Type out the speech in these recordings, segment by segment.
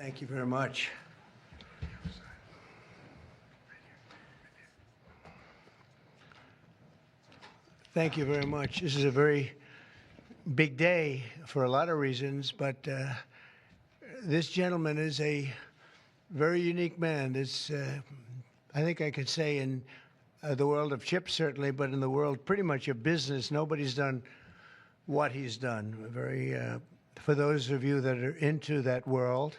Thank you very much. Thank you very much. This is a very big day for a lot of reasons, but this gentleman is a very unique man. I think I could say in the world of chips, certainly, but in the world pretty much of business, nobody's done what he's done. For those of you that are into that world,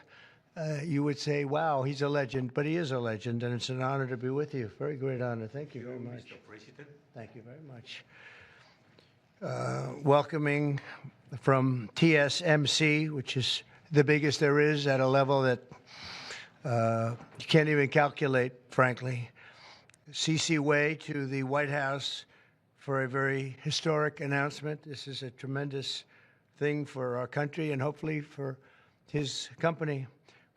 you would say, wow, he's a legend, but he is a legend, and it's an honor to be with you. Very great honor. Thank you very much. Mr. President. Thank you very much. Welcoming from TSMC, which is the biggest there is at a level that you can't even calculate, frankly. C.C. Wei to the White House for a very historic announcement. This is a tremendous thing for our country and hopefully for his company.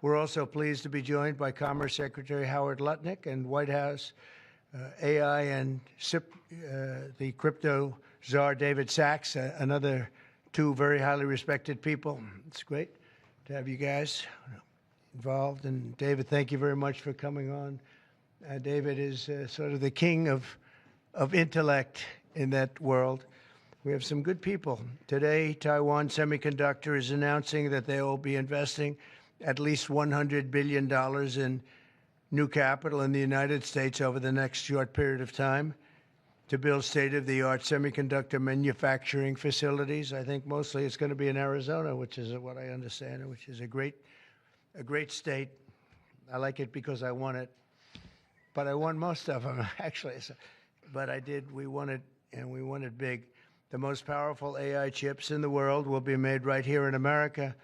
We're also pleased to be joined by Commerce Secretary Howard Lutnick and White House AI and SIP, the crypto czar David Sachs, another two very highly respected people. It's great to have you guys involved. And David, thank you very much for coming on. David is sort of the king of intellect in that world. We have some good people. Today, Taiwan Semiconductor is announcing that they will be investing at least $100 billion in new capital in the United States over the next short period of time to build state-of-the-art semiconductor manufacturing facilities. I think mostly it's going to be in Arizona, which is what I understand, which is a great state. I like it because I won it, but I won most of them, actually. But I did. We won it, and we won it big. The most powerful AI chips in the world will be made right here in America,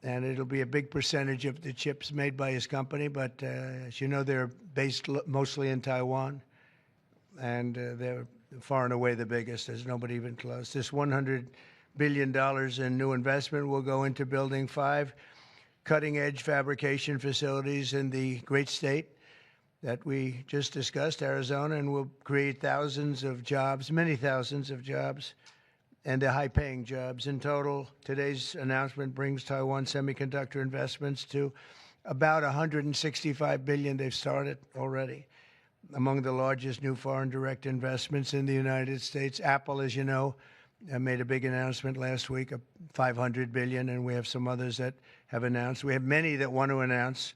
and it'll be a big percentage of the chips made by his company. But as you know, they're based mostly in Taiwan, and they're far and away the biggest. There's nobody even close. This $100 billion in new investment will go into building 5 cutting-edge fabrication facilities in the great state that we just discussed, Arizona, and will create thousands of jobs, many thousands of jobs, and they're high-paying jobs. In total, today's announcement brings Taiwan Semiconductor investments to about $165 billion they've started already. Among the largest new foreign direct investments in the United States, Apple, as you know, made a big announcement last week of $500 billion, and we have some others that have announced. We have many that want to announce,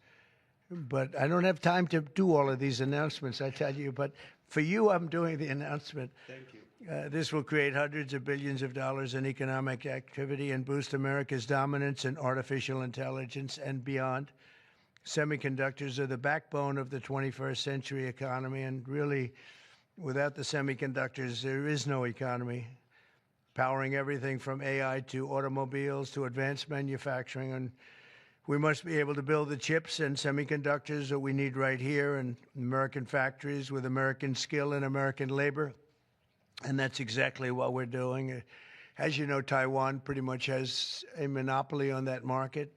but I don't have time to do all of these announcements, I tell you. But for you, I'm doing the announcement. Thank you. This will create hundreds of billions of dollars in economic activity and boost America's dominance in artificial intelligence and beyond. Semiconductors are the backbone of the 21st century economy, and really, without the semiconductors, there is no economy, powering everything from AI to automobiles to advanced manufacturing. And we must be able to build the chips and semiconductors that we need right here in American factories with American skill and American labor. And that's exactly what we're doing. As you know, Taiwan pretty much has a monopoly on that market.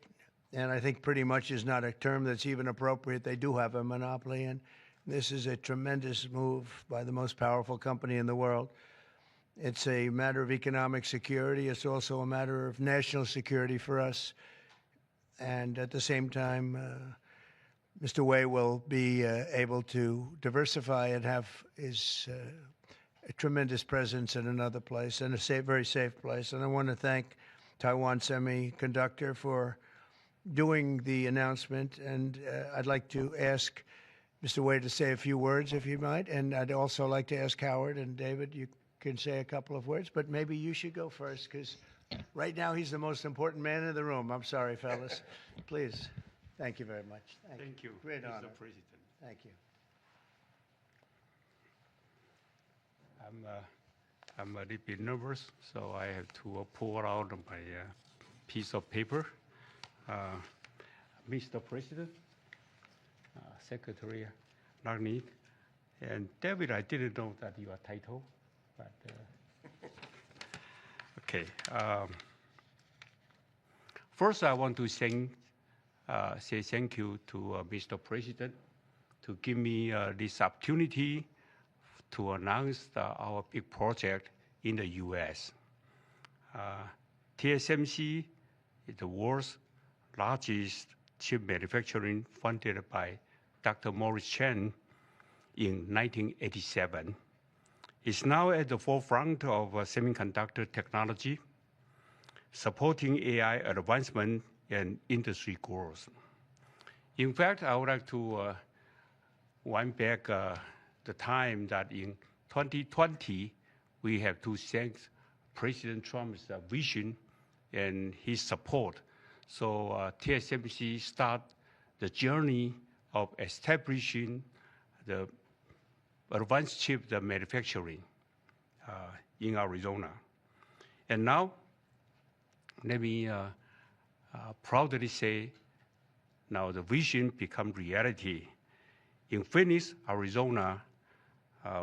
And I think pretty much is not a term that's even appropriate. They do have a monopoly. And this is a tremendous move by the most powerful company in the world. It's a matter of economic security. It's also a matter of national security for us. And at the same time, Mr. Wei will be able to diversify and have his a tremendous presence in another place, and a very safe place. And I want to thank Taiwan Semiconductor for doing the announcement. And I'd like to ask Mr. Wei to say a few words, if you might. And I'd also like to ask Howard and David, you can say a couple of words, but maybe you should go first, because right now he's the most important man in the room. I'm sorry, fellas. Please. Thank you very much. Thank you. Great honor. Mr. President. Thank you. I'm a little bit nervous, so I have to pull out my piece of paper. Mr. President, Secretary Lutnick, and David, I didn't know that your title, but okay. First, I want to say thank you to Mr. President to give me this opportunity to announce our big project in the U.S. TSMC is the world's largest chip manufacturing funded by Dr. Morris Chen in 1987. It's now at the forefront of semiconductor technology, supporting AI advancement and industry growth. In fact, I would like to wind back the time that in 2020, we have to thank President Trump's vision and his support. So TSMC start the journey of establishing the advanced chip manufacturing in Arizona. And now, let me proudly say, now the vision become reality. In Phoenix, Arizona,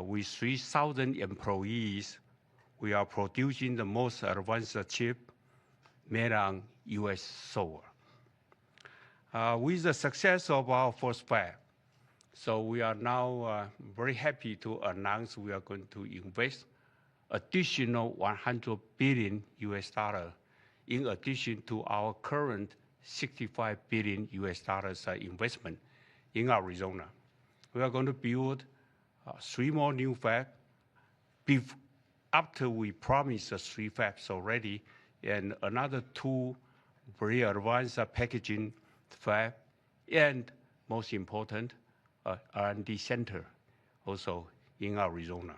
with 3,000 employees, we are producing the most advanced chip made on U.S. soil. With the success of our first fab, so we are now very happy to announce we are going to invest additional $100 billion in addition to our current $65 billion investment in Arizona. We are going to build 3 more new fabs after we promised 3 fabs already, and another 2 very advanced packaging fab, and most important, R&D center also in Arizona.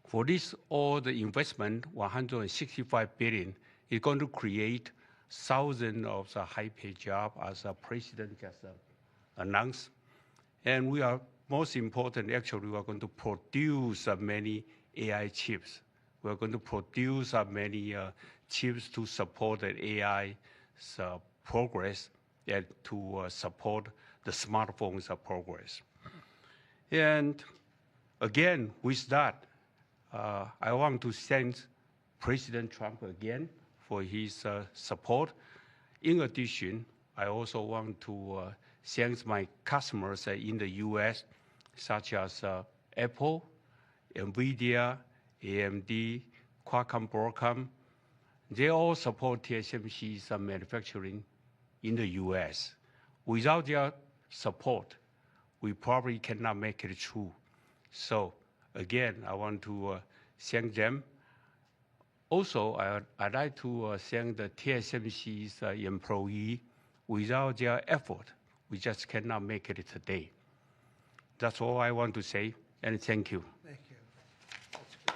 For this, all the investment, $165 billion, is going to create thousands of high-paid jobs, as the president just announced. And we are, most important, actually, we are going to produce many AI chips. We are going to produce many chips to support the AI progress and to support the smartphones progress. And again, with that, I want to thank President Trump again for his support. In addition, I also want to thank my customers in the U.S., such as Apple, NVIDIA, AMD, Qualcomm, Broadcom. They all support TSMC's manufacturing in the U.S. Without their support, we probably cannot make it through. So again, I want to thank them. Also, I'd like to thank the TSMC's employee. Without their effort, we just cannot make it today. That's all I want to say, and thank you. Thank you. That's good.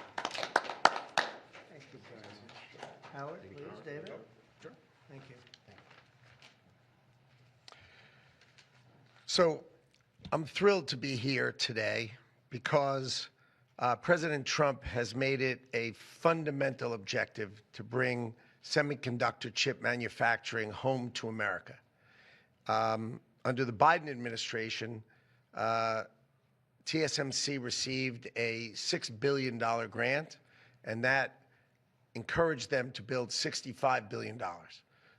Thank you very much. Howard, please, David? Sure. Thank you. So I'm thrilled to be here today because President Trump has made it a fundamental objective to bring semiconductor chip manufacturing home to America. Under the Biden administration, TSMC received a $6 billion grant, and that encouraged them to build $65 billion.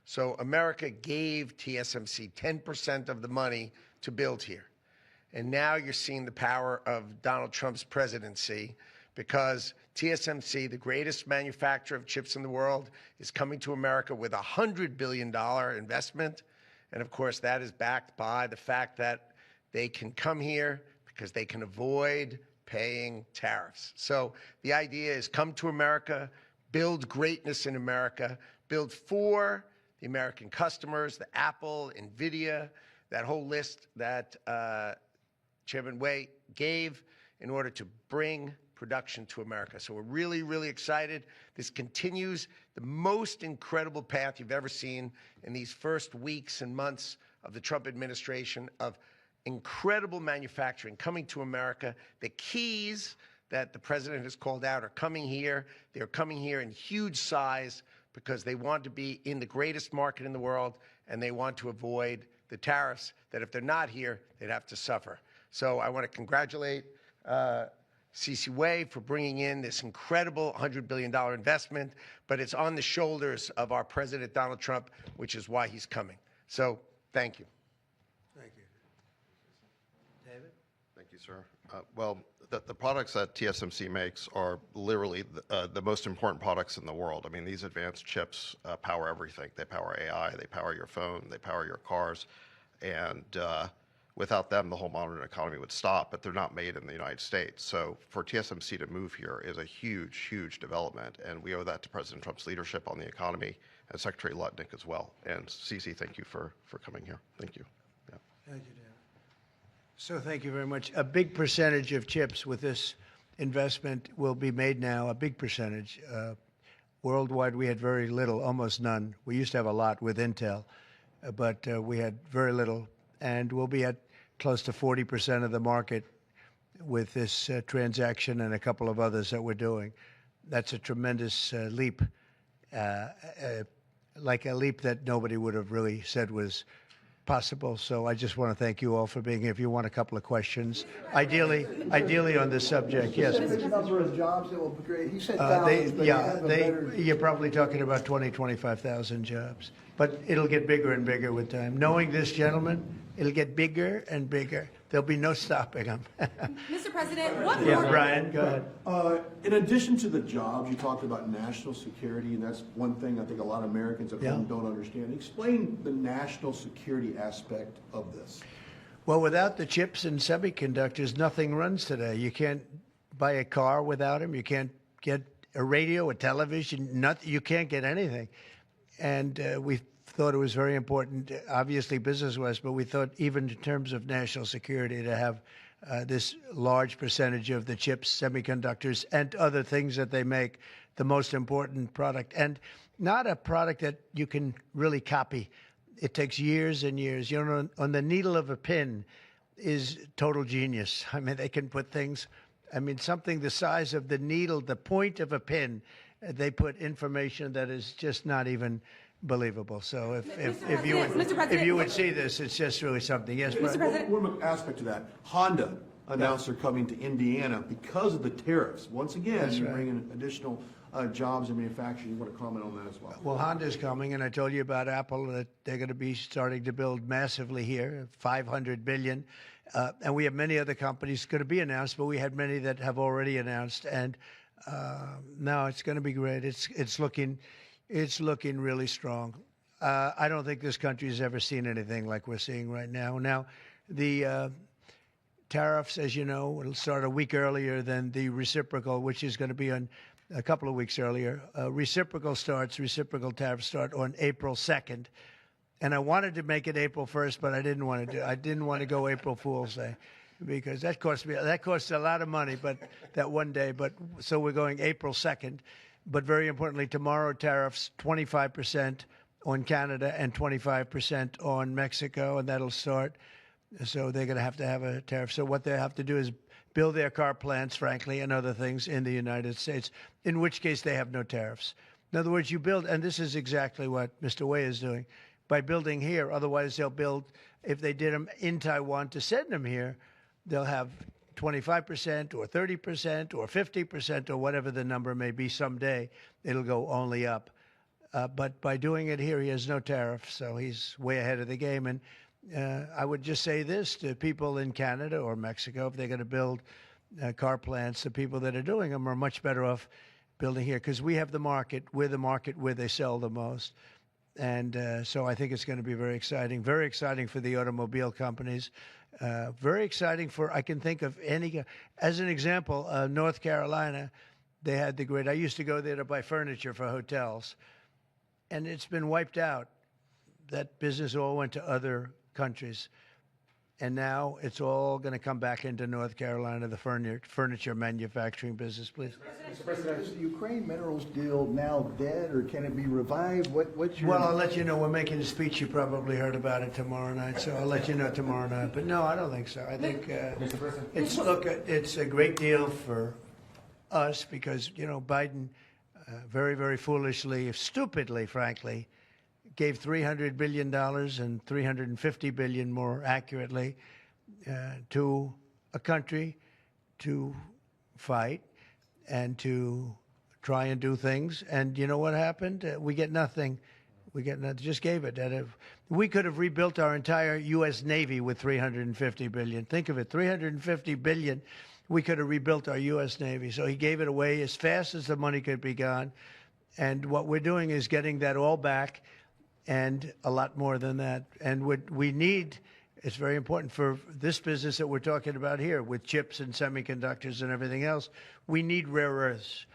So America gave TSMC 10% of the money to build here. And now you're seeing the power of Donald Trump's presidency, because TSMC, the greatest manufacturer of chips in the world, is coming to America with a $100 billion investment. And of course, that is backed by the fact that they can come here because they can avoid paying tariffs. So the idea is come to America, build greatness in America, build for the American customers, the Apple, NVIDIA, that whole list that Chairman Wei gave in order to bring production to America. So we're really, really excited. This continues the most incredible path you've ever seen in these first weeks and months of the Trump administration of incredible manufacturing coming to America. The keys that the president has called out are coming here. They're coming here in huge size because they want to be in the greatest market in the world, and they want to avoid the tariffs that if they're not here, they'd have to suffer. So I want to congratulate C.C. Wei for bringing in this incredible $100 billion investment, but it's on the shoulders of our President Donald Trump, which is why he's coming. So thank you. Thank you. David? Thank you. you, sir. Well, the products that TSMC makes are literally the most important products in the world. I mean, these advanced chips power everything. They power AI, they power your phone, they power your cars, and without them, the whole modern economy would stop, but they're not made in the United States. So for TSMC to move here is a huge, huge development, and we owe that to President Trump's leadership on the economy and Secretary Lutnick as well. And Cece, thank you for coming here. Thank you. Yeah. Thank you, Dan. So thank you very much. A big percentage of chips with this investment will be made now, a big percentage. Worldwide, we had very little, almost none. We used to have a lot with Intel, but we had very little. And we'll be at close to 40% of the market with this transaction and a couple of others that we're doing. That's a tremendous leap, like a leap that nobody would have really said was possible. So I just want to thank you all for being here. If you want a couple of questions, ideally on this subject, yes. The number of jobs that will be great. He said thousands, but you're probably talking about 20, 25,000 jobs. But it'll get bigger and bigger with time. Knowing this gentleman, it'll get bigger and bigger. There'll be no stopping him. Mr. President, what Yeah, more? Brian, go ahead. In addition to the jobs, you talked about national security, and that's one thing I think a lot of Americans at home don't understand. Explain the national security aspect of this. Well, without the chips and semiconductors, nothing runs today. You can't buy a car without them. You can't get a radio, a television, nothing. You can't get anything. And we thought it was very important, obviously business-wise, but we thought even in terms of national security to have this large percentage of the chips, semiconductors, and other things that they make the most important product. And not a product that you can really copy. It takes years and years. You know, on the needle of a pin is total genius. I mean, they can put things, I mean, something the size of the needle, the point of a pin, they put information that is just not even believable. So if you would see this, it's just really something. Yes, Mr. President. One aspect to that, Honda announced they're coming to Indiana because of the tariffs. Once again, you're bringing additional jobs in manufacturing. You want to comment on that as well? Well, Honda's coming, and I told you about Apple, that they're going to be starting to build massively here, $500 billion. And we have many other companies going to be announced, but we had many that have already announced. And no, it's going to be great. It's looking really strong. I don't think this country has ever seen anything like we're seeing right now. Now, the tariffs, as you know, will start a week earlier than the reciprocal, which is going to be on a couple of weeks earlier. Reciprocal tariffs start on April 2nd. And I wanted to make it April 1st, but I didn't want to go April Fool's Day, because that costs a lot of money, but that one day. But so we're going April 2nd. But very importantly, tomorrow tariffs 25% on Canada and 25% on Mexico, and that'll start. So they're going to have a tariff. So what they have to do is build their car plants, frankly, and other things in the United States, in which case they have no tariffs. In other words, you build, and this is exactly what Mr. Wei is doing, by building here. Otherwise, they'll build, if they did them in Taiwan to send them here, they'll have 25% or 30% or 50% or whatever the number may be someday. It'll go only up. But by doing it here, he has no tariff, so he's way ahead of the game. And I would just say this to people in Canada or Mexico: if they're going to build car plants, the people that are doing them are much better off building here, because we have the market. We're the market where they sell the most. And so I think it's going to be very exciting for the automobile companies. Very exciting for, I can think of any, as an example, North Carolina, they had the great, I used to go there to buy furniture for hotels, and it's been wiped out. That business all went to other countries. And now it's all going to come back into North Carolina, the furniture manufacturing business, please. Mr. President, is the Ukraine minerals deal now dead, or can it be revived? What's your... Well, I'll let you know. We're making a speech. You probably heard about it tomorrow night, so I'll let you know tomorrow night. But no, I don't think so. I think it's a great deal for us because, you know, Biden very, very foolishly, stupidly, frankly, gave $300 billion and $350 billion more accurately to a country to fight and to try and do things. And you know what happened? We get nothing. We get nothing. Just gave it. We could have rebuilt our entire U.S. Navy with $350 billion. Think of it, $350 billion. We could have rebuilt our U.S. Navy. So he gave it away as fast as the money could be gone. And what we're doing is getting that all back and a lot more than that. And what we need, it's very important for this business that we're talking about here with chips and semiconductors and everything else. We need rare earths.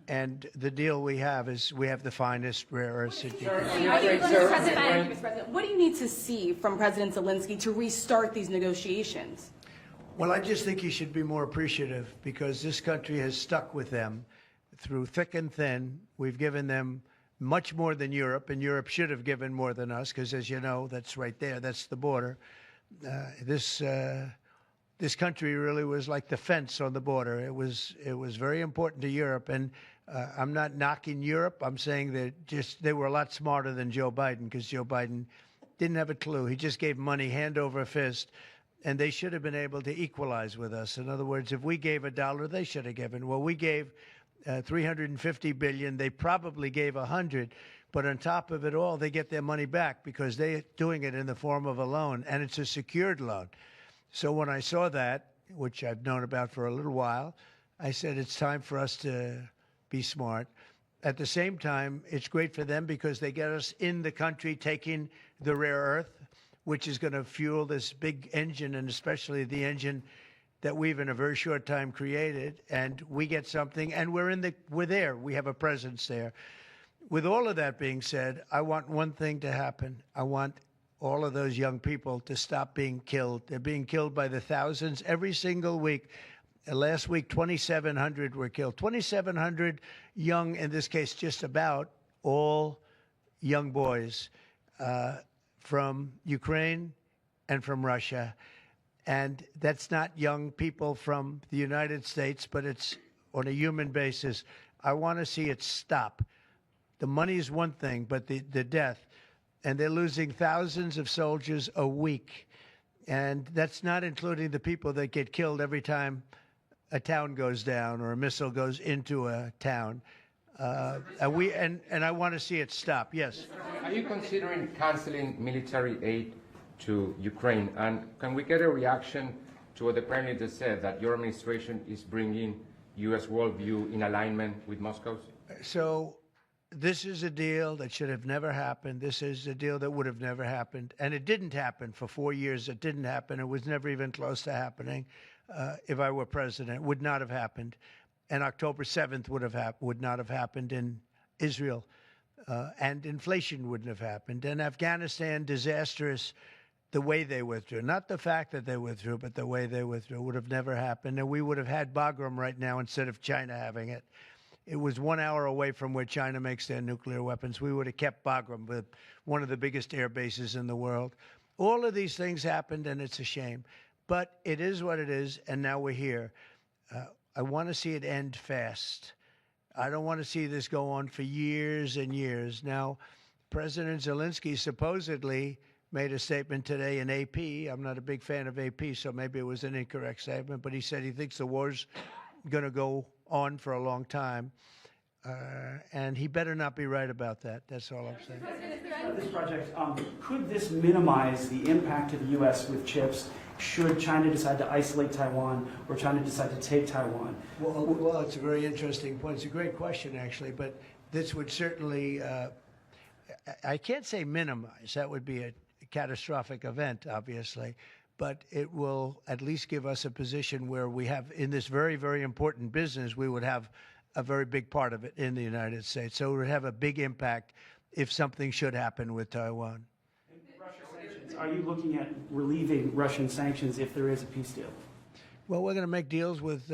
And the deal we have is we have the finest rare earths. Mr. President, what do you need to see from President Zelensky to restart these negotiations? Well, I just think he should be more appreciative because this country has stuck with them through thick and thin. We've given them much more than Europe, and Europe should have given more than us because, as you know, that's right there. That's the border. This country really was like the fence on the border. It was very important to Europe, and I'm not knocking Europe. I'm saying that they were a lot smarter than Joe Biden because Joe Biden didn't have a clue. He just gave money hand over fist, and they should have been able to equalize with us. In other words, if we gave $1, they should have given. Well, we gave $350 billion. They probably gave 100, but on top of it all, they get their money back because they're doing it in the form of a loan, and it's a secured loan. So when I saw that, which I've known about for a little while, I said it's time for us to be smart. At the same time, it's great for them because they get us in the country taking the rare earth, which is going to fuel this big engine, and especially the engine that we've in a very short time created. And we get something, and we're there. We have a presence there. With all of that being said, I want one thing to happen. I want all of those young people to stop being killed. They're being killed by the thousands every single week. Last week, 2,700 were killed. 2,700 young, in this case, just about all young boys from Ukraine and from Russia. And that's not young people from the United States, but it's on a human basis. I want to see it stop. The money is one thing, but the death. And they're losing thousands of soldiers a week. And that's not including the people that get killed every time a town goes down or a missile goes into a town. And I want to see it stop. Yes. Are you considering canceling military aid to Ukraine? And can we get a reaction to what the Prime Minister said, that your administration is bringing U.S. worldview in alignment with Moscow's? So this is a deal that should have never happened. This is a deal that would have never happened. And it didn't happen for 4 years. It didn't happen. It was never even close to happening. If I were president, it would not have happened. And October 7th would not have happened in Israel. And inflation wouldn't have happened. And Afghanistan, disastrous, the way they withdrew. Not the fact that they withdrew, but the way they withdrew would have never happened. And we would have had Bagram right now instead of China having it. It was 1 hour away from where China makes their nuclear weapons. We would have kept Bagram with one of the biggest air bases in the world. All of these things happened, and it's a shame. But it is what it is, and now we're here. I want to see it end fast. I don't want to see this go on for years and years. Now, President Zelensky supposedly made a statement today in AP. I'm not a big fan of AP, so maybe it was an incorrect statement, but he said he thinks the war's going to go on for a long time. And he better not be right about that. That's all I'm saying. This project, could this minimize the impact of the U.S. with chips should China decide to isolate Taiwan or China decide to take Taiwan? Well, it's a very interesting point. It's a great question, actually. But this would certainly, I can't say minimize. That would be a catastrophic event, obviously. But it will at least give us a position where we have, in this very, very important business, we would have a very big part of it in the United States. So it would have a big impact if something should happen with Taiwan. Russia sanctions. Are you looking at relieving Russian sanctions if there is a peace deal? Well, we're going to make deals with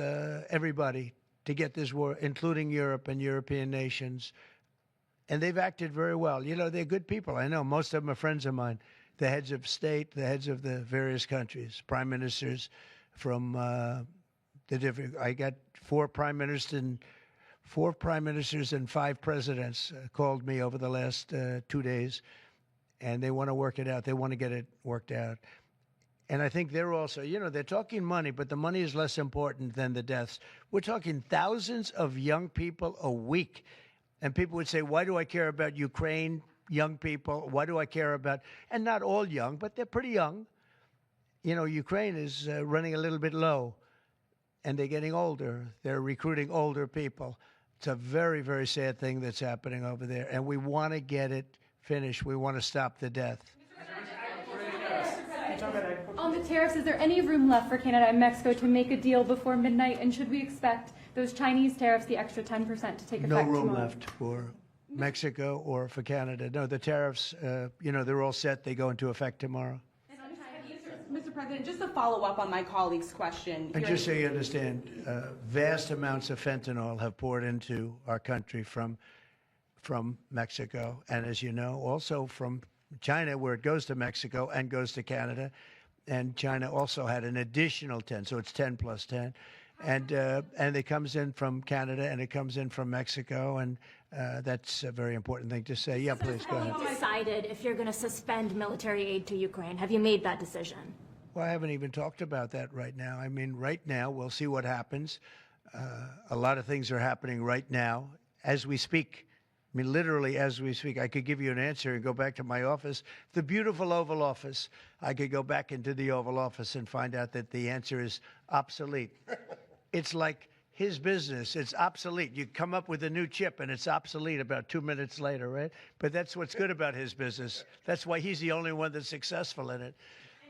everybody to get this war, including Europe and European nations. And they've acted very well. You know, they're good people. I know most of them are friends of mine. The heads of state, the heads of the various countries, prime ministers from the different. I got four prime ministers and 5 presidents called me over the last 2 days, and they want to work it out. They want to get it worked out. And I think they're also, you know, they're talking money, but the money is less important than the deaths. We're talking thousands of young people a week. And people would say, why do I care about Ukraine? young people. Why do I care about? And not all young, but they're pretty young. You know, Ukraine is running a little bit low, and they're getting older. They're recruiting older people. It's a very, very sad thing that's happening over there, and we want to get it finished. We want to stop the death. On the tariffs, is there any room left for Canada and Mexico to make a deal before midnight? And should we expect those Chinese tariffs, the extra 10%, to take effect No room tomorrow? left for Mexico or for Canada. No, the tariffs, they're all set. They go into effect tomorrow. Mr. President, just to follow up on my colleague's question. And just so you understand, vast amounts of fentanyl have poured into our country from Mexico, and as you know, also from China, where it goes to Mexico and goes to Canada, and China also had an additional 10, so it's 10 plus 10, and it comes in from Canada and it comes in from Mexico, and that's a very important thing to say. Yeah, please go ahead. Decided if you're going to suspend military aid to Ukraine? Have you made that decision? Well, I haven't even talked about that right now. I mean, right now, we'll see what happens. A lot of things are happening right now as we speak. I mean, literally as we speak. I could give you an answer and go back to my office, the beautiful Oval Office. I could go back into the Oval Office and find out that the answer is obsolete. It's like his business. It's obsolete. You come up with a new chip and it's obsolete about 2 minutes later, right? But that's what's good about his business. That's why he's the only one that's successful in it.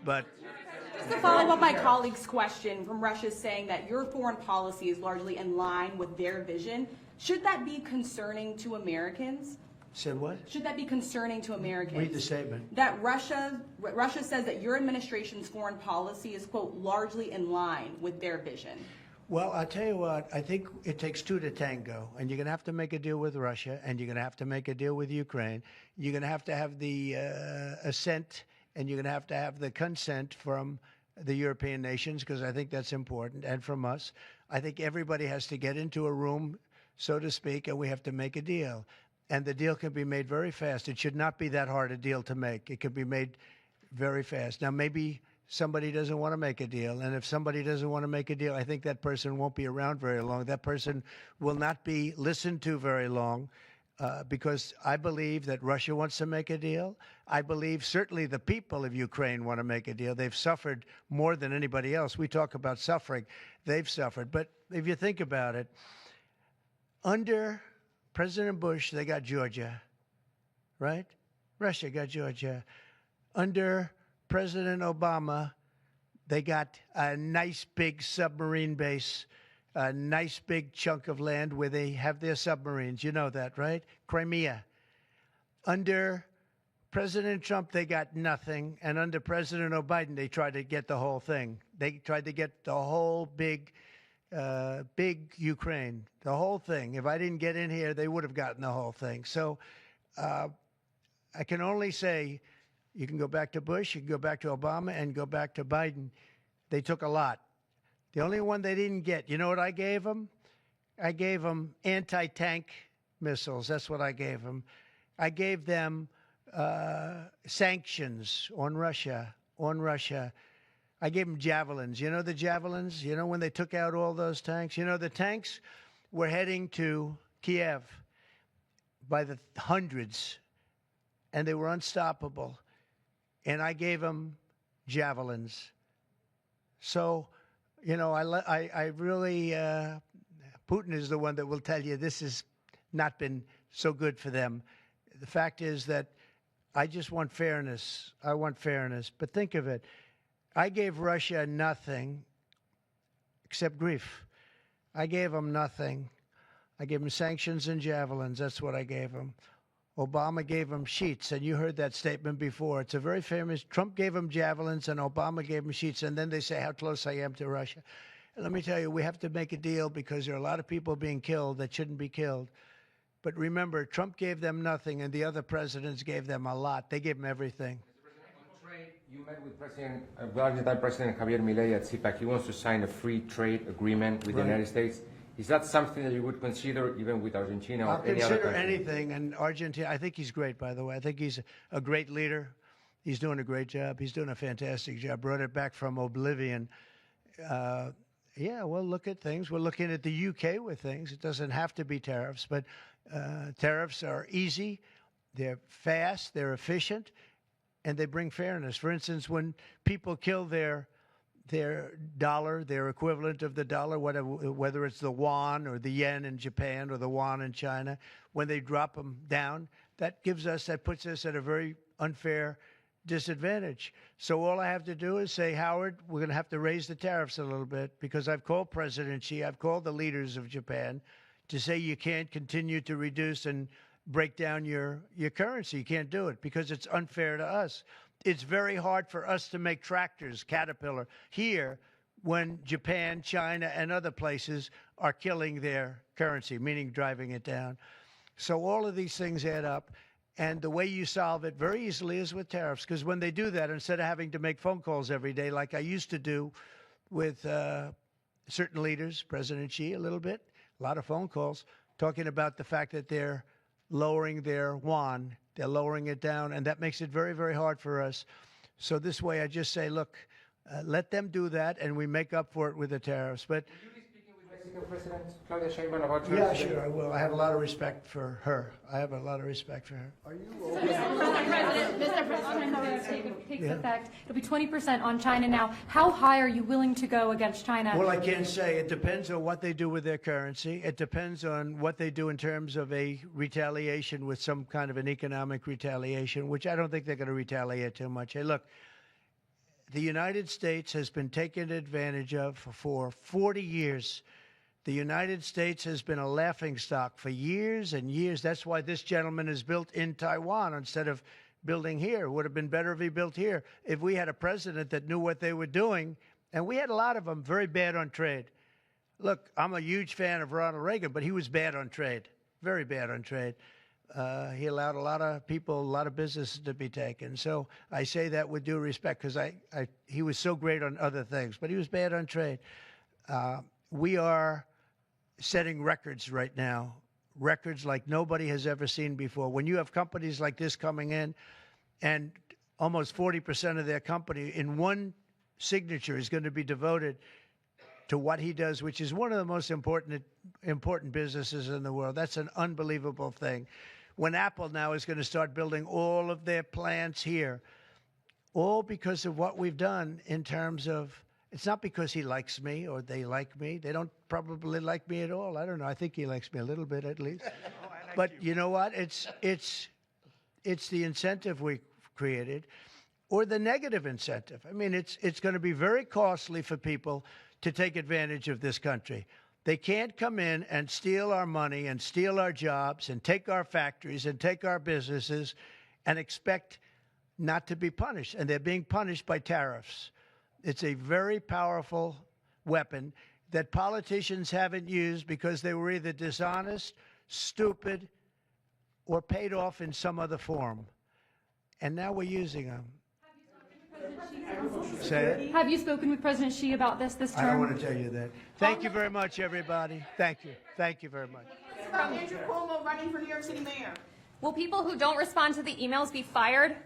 But Just to follow up my colleague's question from Russia saying that your foreign policy is largely in line with their vision, should that be concerning to Americans? said what? Should that be concerning to Americans? Read the statement. That Russia says that your administration's foreign policy is, quote, largely in line with their vision. Well, I'll tell you what, I think it takes two to tango, and you're going to have to make a deal with Russia, and you're going to have to make a deal with Ukraine. You're going to have the assent, and you're going to have the consent from the European nations, because I think that's important, and from us. I think everybody has to get into a room, so to speak, and we have to make a deal. And the deal can be made very fast. It should not be that hard a deal to make. It can be made very fast. Now, maybe somebody doesn't want to make a deal. And if somebody doesn't want to make a deal, I think that person won't be around very long. That person will not be listened to very long because I believe that Russia wants to make a deal. I believe certainly the people of Ukraine want to make a deal. They've suffered more than anybody else. We talk about suffering. They've suffered. But if you think about it, under President Bush, they got Georgia, right? Russia got Georgia. Under President Obama, they got a nice big submarine base, a nice big chunk of land where they have their submarines. You know that, right? Crimea. Under President Trump, they got nothing. And under President Biden, they tried to get the whole thing. They tried to get the whole big Ukraine, the whole thing. If I didn't get in here, they would have gotten the whole thing. So I can only say, you can go back to Bush, you can go back to Obama, and go back to Biden. They took a lot. The only one they didn't get, you know what I gave them? I gave them anti-tank missiles. That's what I gave them. I gave them sanctions on Russia. I gave them javelins. You know the javelins? You know when they took out all those tanks? You know the tanks were heading to Kiev by the hundreds, and they were unstoppable. And I gave them javelins. So, you know, I really, Putin is the one that will tell you this has not been so good for them. The fact is that I just want fairness. I want fairness. But think of it. I gave Russia nothing except grief. I gave them nothing. I gave them sanctions and javelins. That's what I gave them. Obama gave them sheets, and you heard that statement before. It's a very famous. Trump gave them javelins, and Obama gave them sheets, and then they say how close I am to Russia. And let me tell you, we have to make a deal because there are a lot of people being killed that shouldn't be killed. But remember, Trump gave them nothing, and the other presidents gave them a lot. They gave them everything. You met with Argentine President Javier Milei at CPAC. He wants to sign a free trade agreement with the United States. Is that something that you would consider even with Argentina or any other country? I'll consider anything. And Argentina, I think he's great, by the way. I think he's a great leader. He's doing a great job. He's doing a fantastic job. Brought it back from oblivion. Yeah, we'll look at things. We're looking at the UK with things. It doesn't have to be tariffs, but tariffs are easy. They're fast, they're efficient, and they bring fairness. For instance, when people kill their dollar, their equivalent of the dollar, whether it's the yuan or the yen in Japan or the yuan in China, when they drop them down, that puts us at a very unfair disadvantage. So all I have to do is say, Howard, we're going to have to raise the tariffs a little bit, because I've called President Xi, I've called the leaders of Japan to say you can't continue to reduce and break down your currency. You can't do it because it's unfair to us. It's very hard for us to make tractors, Caterpillar, here when Japan, China, and other places are killing their currency, meaning driving it down. So all of these things add up. And the way you solve it very easily is with tariffs, because when they do that, instead of having to make phone calls every day like I used to do with certain leaders, President Xi a little bit, a lot of phone calls, talking about the fact that they're lowering their yuan, they're lowering it down, and that makes it very, very hard for us. So this way I just say, look, let them do that, and we make up for it with the tariffs. But Will you be speaking with Mexican President Claudia Sheinbaum about yeah, tariffs? sure, I will. I have a lot of respect for her. I have a lot of respect for her. Are you Mr. President, takes effect. It'll be 20% on China now. How high are you willing to go against China? Well, I can't say. It depends on what they do with their currency. It depends on what they do in terms of a retaliation with some kind of an economic retaliation, which I don't think they're going to retaliate too much. Hey, look, the United States has been taken advantage of for 40 years. The United States has been a laughingstock for years and years. That's why this gentleman is built in Taiwan instead of building here. It would have been better if he built here. If we had a president that knew what they were doing, and we had a lot of them very bad on trade. Look, I'm a huge fan of Ronald Reagan, but he was bad on trade, very bad on trade. He allowed a lot of people, a lot of businesses to be taken. So I say that with due respect, because he was so great on other things, but he was bad on trade. We are setting records right now, records like nobody has ever seen before. When you have companies like this coming in, and almost 40% of their company in one signature is going to be devoted to what he does, which is one of the most important businesses in the world. That's an unbelievable thing. When Apple now is going to start building all of their plants here, all because of what we've done in terms of, it's not because he likes me or they like me. They don't probably like me at all. I don't know. I think he likes me a little bit at least. But you know what? It's the incentive we created, or the negative incentive. I mean, it's going to be very costly for people to take advantage of this country. They can't come in and steal our money and steal our jobs and take our factories and take our businesses and expect not to be punished. And they're being punished by tariffs. It's a very powerful weapon that politicians haven't used because they were either dishonest, stupid, or paid off in some other form. And now we're using them. Say it. Have you spoken with President Xi about this term? I don't want to tell you that. Thank you very much, everybody. Thank you. Thank you very much. From Andrew Cuomo running for New York City mayor. Will people who don't respond to the emails be fired?